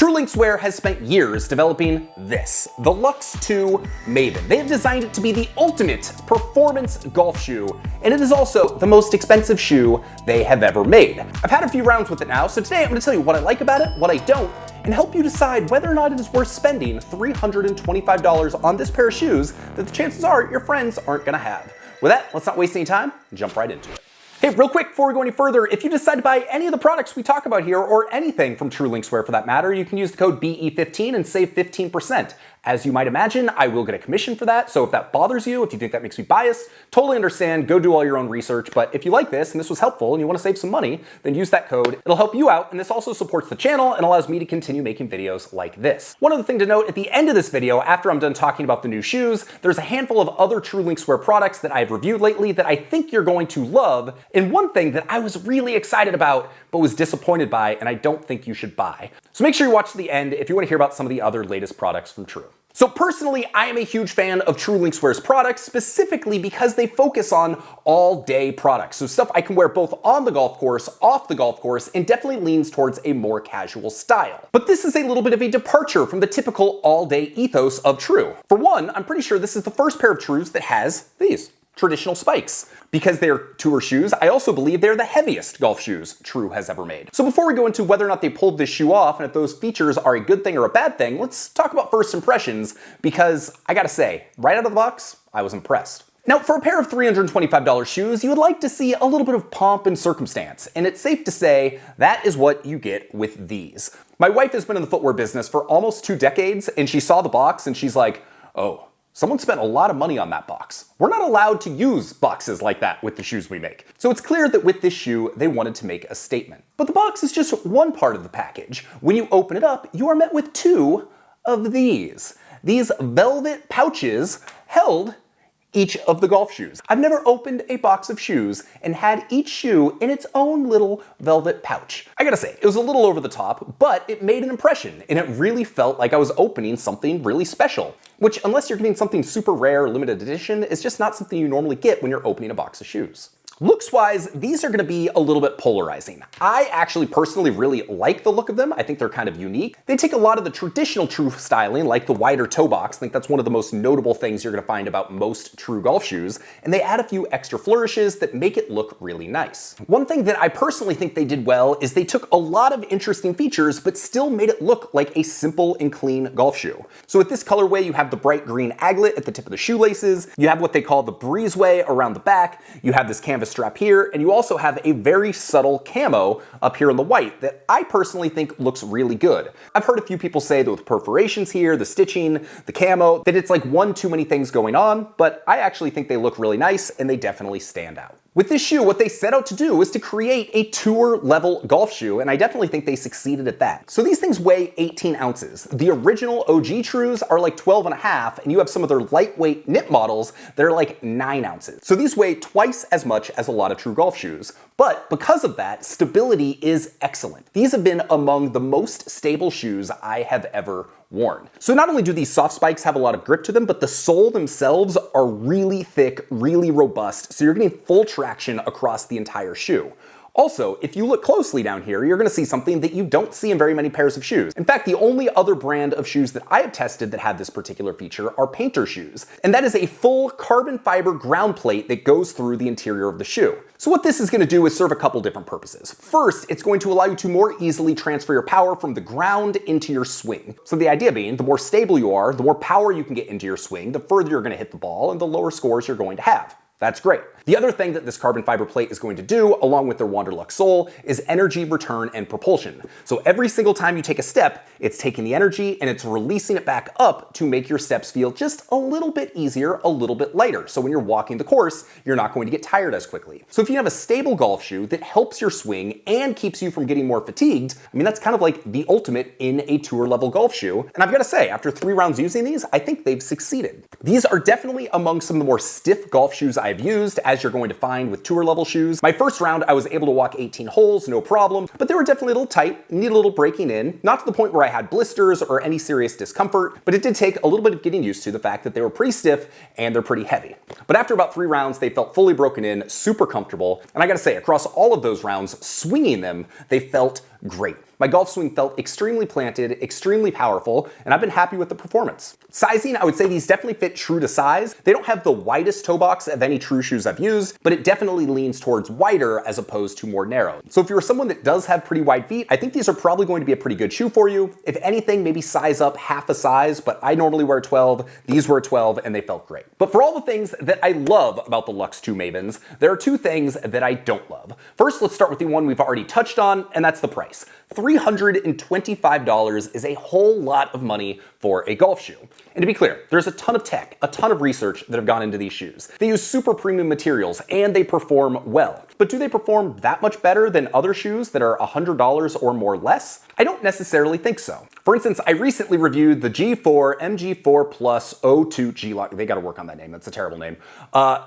TRUE Linkswear has spent years developing this, the Lux Maven2. They have designed it to be the ultimate performance golf shoe, and it is also the most expensive shoe they have ever made. I've had a few rounds with it now, so today I'm going to tell you what I like about it, what I don't, and help you decide whether or not it is worth spending $325 on this pair of shoes that the chances are your friends aren't going to have. With that, let's not waste any time and jump right into it. Hey, real quick before we go any further, if you decide to buy any of the products we talk about here, or anything from TRUE Linkswear for that matter, you can use the code BE15 and save 15%. As you might imagine, I will get a commission for that, so if that bothers you, if you think that makes me biased, totally understand, go do all your own research, but if you like this and this was helpful and you want to save some money, then use that code. It'll help you out, and this also supports the channel and allows me to continue making videos like this. One other thing to note, at the end of this video, after I'm done talking about the new shoes, there's a handful of other TRUE Linkswear products that I've reviewed lately that I think you're going to love, and one thing that I was really excited about but was disappointed by and I don't think you should buy. So make sure you watch to the end if you want to hear about some of the other latest products from TRUE. So personally, I am a huge fan of TRUE Linkswear's products, specifically because they focus on all-day products. So stuff I can wear both on the golf course, off the golf course, and definitely leans towards a more casual style. But this is a little bit of a departure from the typical all-day ethos of TRUE. For one, I'm pretty sure this is the first pair of TRUEs that has these traditional spikes. Because they're tour shoes, I also believe they're the heaviest golf shoes TRUE has ever made. So before we go into whether or not they pulled this shoe off and if those features are a good thing or a bad thing, let's talk about first impressions, because I gotta say, right out of the box, I was impressed. Now, for a pair of $325 shoes, you would like to see a little bit of pomp and circumstance, and it's safe to say that is what you get with these. My wife has been in the footwear business for almost 2 decades, and she saw the box and she's like, oh, someone spent a lot of money on that box. We're not allowed to use boxes like that with the shoes we make. So it's clear that with this shoe, they wanted to make a statement. But the box is just one part of the package. When you open it up, you are met with 2 of these. These velvet pouches held each of the golf shoes. I've never opened a box of shoes and had each shoe in its own little velvet pouch. I gotta say, it was a little over the top, but it made an impression, and it really felt like I was opening something really special, which, unless you're getting something super rare, limited edition, is just not something you normally get when you're opening a box of shoes. Looks-wise, these are gonna be a little bit polarizing. I actually personally really like the look of them. I think they're kind of unique. They take a lot of the traditional TRUE styling, like the wider toe box. I think that's one of the most notable things you're gonna find about most TRUE golf shoes, and they add a few extra flourishes that make it look really nice. One thing that I personally think they did well is they took a lot of interesting features, but still made it look like a simple and clean golf shoe. So with this colorway, you have the bright green aglet at the tip of the shoelaces, you have what they call the breezeway around the back, you have this canvas strap here, and you also have a very subtle camo up here in the white that I personally think looks really good. I've heard a few people say that with perforations here, the stitching, the camo, that it's like one too many things going on, but I actually think they look really nice and they definitely stand out. With this shoe, what they set out to do is to create a tour-level golf shoe, and I definitely think they succeeded at that. So these things weigh 18 ounces. The original OG TRUEs are like 12 and a half, and you have some of their lightweight knit models that are like 9 ounces. So these weigh twice as much as a lot of TRUE golf shoes. But because of that, stability is excellent. These have been among the most stable shoes I have ever worn. So not only do these soft spikes have a lot of grip to them, but the sole themselves are really thick, really robust, so you're getting full traction across the entire shoe. Also, if you look closely down here, you're gonna see something that you don't see in very many pairs of shoes. In fact, the only other brand of shoes that I have tested that had this particular feature are painter shoes. And that is a full carbon fiber ground plate that goes through the interior of the shoe. So what this is gonna do is serve a couple different purposes. First, it's going to allow you to more easily transfer your power from the ground into your swing. So the idea being, the more stable you are, the more power you can get into your swing, the further you're gonna hit the ball, and the lower scores you're going to have. That's great. The other thing that this carbon fiber plate is going to do, along with their Wanderlux sole, is energy return and propulsion. So every single time you take a step, it's taking the energy and it's releasing it back up to make your steps feel just a little bit easier, a little bit lighter. So when you're walking the course, you're not going to get tired as quickly. So if you have a stable golf shoe that helps your swing and keeps you from getting more fatigued, I mean, that's kind of like the ultimate in a tour level golf shoe. And I've got to say, after 3 rounds using these, I think they've succeeded. These are definitely among some of the more stiff golf shoes I've used, as you're going to find with tour level shoes. My first round, I was able to walk 18 holes, no problem, but they were definitely a little tight, needed a little breaking in, not to the point where I had blisters or any serious discomfort, but it did take a little bit of getting used to the fact that they were pretty stiff and they're pretty heavy. But after about 3 rounds, they felt fully broken in, super comfortable, and I gotta say, across all of those rounds, swinging them, they felt great. My golf swing felt extremely planted, extremely powerful, and I've been happy with the performance. Sizing, I would say these definitely fit true to size. They don't have the widest toe box of any True shoes I've used, but it definitely leans towards wider as opposed to more narrow. So if you're someone that does have pretty wide feet, I think these are probably going to be a pretty good shoe for you. If anything, maybe size up half a size, but I normally wear 12, these were 12, and they felt great. But for all the things that I love about the Lux 2 Mavens, there are two things that I don't love. First, let's start with the one we've already touched on, and that's the price. $325 is a whole lot of money for a golf shoe. And to be clear, there's a ton of tech, a ton of research that have gone into these shoes. They use super premium materials and they perform well. But do they perform that much better than other shoes that are $100 or more less? I don't necessarily think so. For instance, I recently reviewed the G4 MG4 Plus O2 G-Lock. They gotta work on that name, that's a terrible name.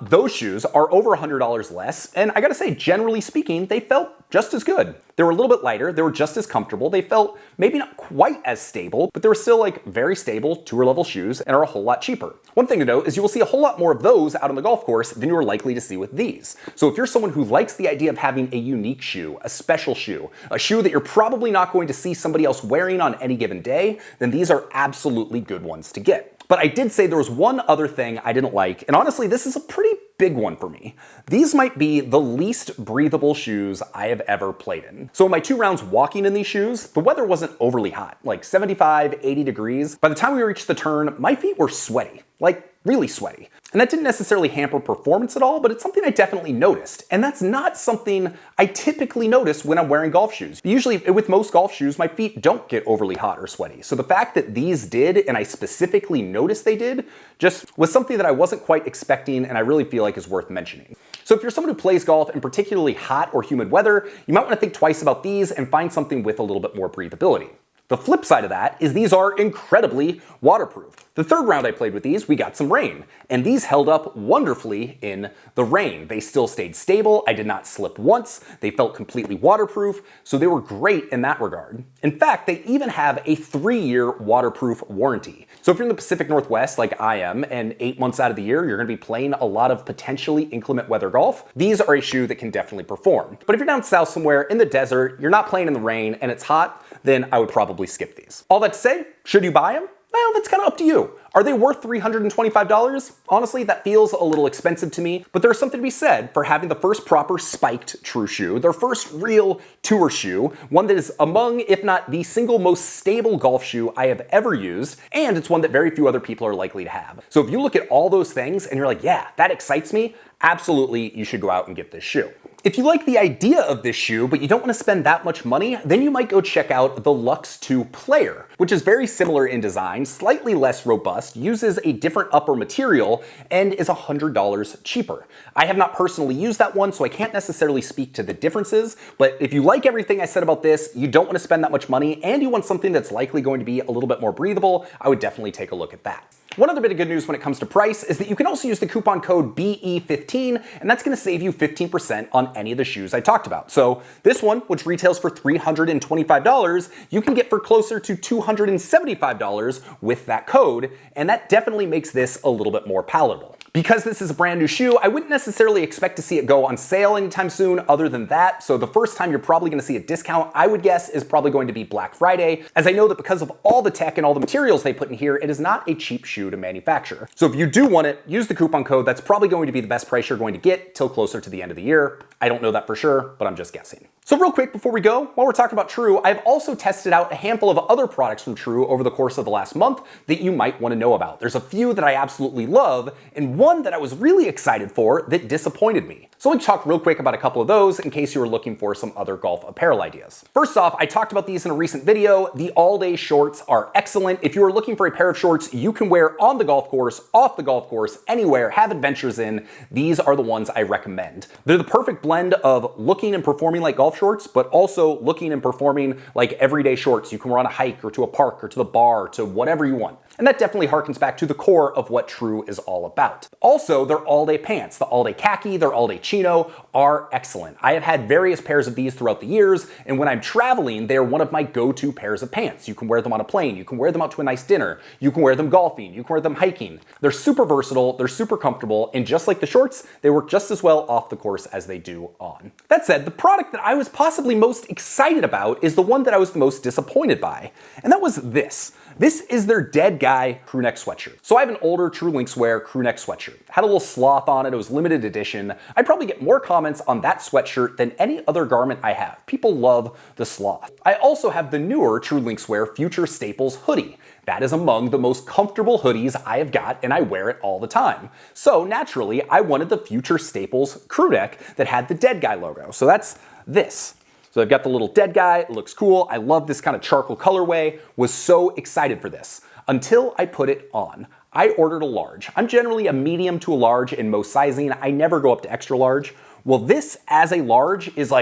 Those shoes are over $100 less, and I gotta say, generally speaking, they felt just as good. They were a little bit lighter, they were just as comfortable, they felt maybe not quite as stable, but they were still like very stable tour level shoes and are a whole lot cheaper. One thing to note is you will see a whole lot more of those out on the golf course than you are likely to see with these. So if you're someone who likes the idea of having a unique shoe, a special shoe, a shoe that you're probably not going to see somebody else wearing on any given day, then these are absolutely good ones to get. But I did say there was one other thing I didn't like, and honestly, this is a pretty big one for me. These might be the least breathable shoes I have ever played in. So in my 2 rounds walking in these shoes, the weather wasn't overly hot, like 75, 80 degrees. By the time we reached the turn, my feet were sweaty, like really sweaty. And that didn't necessarily hamper performance at all, but it's something I definitely noticed. And that's not something I typically notice when I'm wearing golf shoes. Usually with most golf shoes, my feet don't get overly hot or sweaty. So the fact that these did, and I specifically noticed they did, just was something that I wasn't quite expecting and I really feel like is worth mentioning. So if you're someone who plays golf in particularly hot or humid weather, you might want to think twice about these and find something with a little bit more breathability. The flip side of that is these are incredibly waterproof. The 3rd round I played with these, we got some rain, and these held up wonderfully in the rain. They still stayed stable, I did not slip once, they felt completely waterproof, so they were great in that regard. In fact, they even have a 3-year waterproof warranty. So if you're in the Pacific Northwest like I am, and 8 months out of the year you're gonna be playing a lot of potentially inclement weather golf, these are a shoe that can definitely perform. But if you're down south somewhere in the desert, you're not playing in the rain, and it's hot, then I would probably skip these. All that to say, should you buy them? Well, that's kind of up to you. Are they worth $325? Honestly, that feels a little expensive to me, but there's something to be said for having the first proper spiked True shoe, their first real tour shoe, one that is among, if not the single most stable golf shoe I have ever used, and it's one that very few other people are likely to have. So if you look at all those things and you're like, yeah, that excites me, absolutely you should go out and get this shoe. If you like the idea of this shoe, but you don't want to spend that much money, then you might go check out the Lux 2 Player, which is very similar in design, slightly less robust, uses a different upper material, and is $100 cheaper. I have not personally used that one, so I can't necessarily speak to the differences, but if you like everything I said about this, you don't want to spend that much money, and you want something that's likely going to be a little bit more breathable, I would definitely take a look at that. One other bit of good news when it comes to price is that you can also use the coupon code BE15, and that's gonna save you 15% on any of the shoes I talked about. So this one, which retails for $325, you can get for closer to $275 with that code, and that definitely makes this a little bit more palatable. Because this is a brand new shoe, I wouldn't necessarily expect to see it go on sale anytime soon other than that, so the first time you're probably gonna see a discount, I would guess, is probably going to be Black Friday, as I know that because of all the tech and all the materials they put in here, it is not a cheap shoe to manufacture. So if you do want it, use the coupon code. That's probably going to be the best price you're going to get till closer to the end of the year. I don't know that for sure, but I'm just guessing. So real quick before we go, while we're talking about True, I've also tested out a handful of other products from True over the course of the last month that you might want to know about. There's a few that I absolutely love, and one that I was really excited for that disappointed me. So let me talk real quick about a couple of those in case you were looking for some other golf apparel ideas. First off, I talked about these in a recent video. The all-day shorts are excellent. If you are looking for a pair of shorts you can wear on the golf course, off the golf course, anywhere, have adventures in, these are the ones I recommend. They're the perfect blend of looking and performing like golf shorts, but also looking and performing like everyday shorts you can wear on a hike or to a park or to the bar, to whatever you want. And that definitely harkens back to the core of what True is all about. Also, their all-day pants, the all-day khaki, their all-day chino are excellent. I have had various pairs of these throughout the years, and when I'm traveling, they're one of my go-to pairs of pants. You can wear them on a plane, you can wear them out to a nice dinner, you can wear them golfing, you can wear them hiking. They're super versatile, they're super comfortable, and just like the shorts, they work just as well off the course as they do on. That said, the product that I was possibly most excited about is the one that I was the most disappointed by, and that was this. This is their Dead Guy crew neck sweatshirt. So I have an older TRUE Linkswear crew neck sweatshirt. Had a little sloth on it, it was limited edition. I'd probably get more comments on that sweatshirt than any other garment I have. People love the sloth. I also have the newer TRUE Linkswear Future Staples hoodie. That is among the most comfortable hoodies I have got, and I wear it all the time. So naturally, I wanted the Future Staples crew neck that had the Dead Guy logo. So that's this. So I've got the little dead guy, it looks cool. I love this kind of charcoal colorway, was so excited for this until I put it on. I ordered a large. I'm generally a medium to a large in most sizing. I never go up to extra large. Well, this as a large is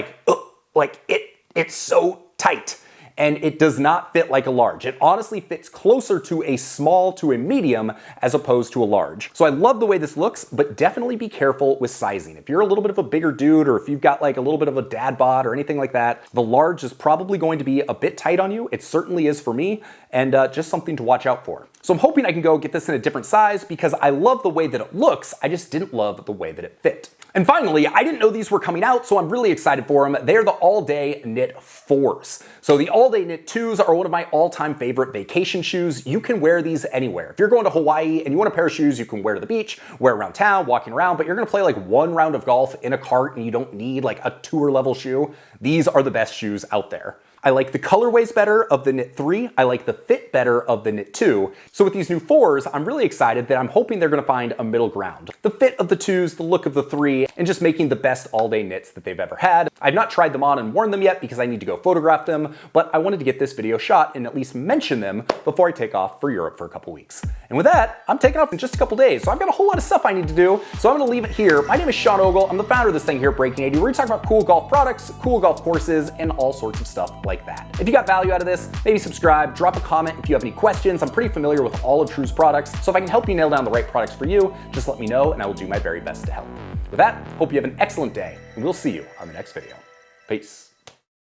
it's so tight. And it does not fit like a large. It honestly fits closer to a small to a medium as opposed to a large. So I love the way this looks, but definitely be careful with sizing. If you're a little bit of a bigger dude, or if you've got like a little bit of a dad bod or anything like that, the large is probably going to be a bit tight on you. It certainly is for me, and just something to watch out for. So I'm hoping I can go get this in a different size because I love the way that it looks, I just didn't love the way that it fit. And finally, I didn't know these were coming out, so I'm really excited for them. They're the All Day Knit 4s. So the All Day Knit 2s are one of my all-time favorite vacation shoes. You can wear these anywhere. If you're going to Hawaii and you want a pair of shoes you can wear to the beach, wear around town, walking around, but you're gonna play like one round of golf in a cart and you don't need like a tour level shoe, these are the best shoes out there. I like the colorways better of the Knit 3. I like the fit better of the Knit 2. So with these new 4s, I'm really excited that I'm hoping they're gonna find a middle ground. The fit of the 2s, the look of the 3, and just making the best all-day knits that they've ever had. I've not tried them on and worn them yet because I need to go photograph them, but I wanted to get this video shot and at least mention them before I take off for Europe for a couple weeks. And with that, I'm taking off in just a couple days, so I've got a whole lot of stuff I need to do, so I'm gonna leave it here. My name is Sean Ogle. I'm the founder of this thing here at Breaking 80. We're gonna talk about cool golf products, cool golf courses, and all sorts of stuff like that. If you got value out of this, maybe subscribe, drop a comment if you have any questions. I'm pretty familiar with all of True's products, so if I can help you nail down the right products for you, just let me know and I will do my very best to help. With that, hope you have an excellent day, and we'll see you on the next video. Peace.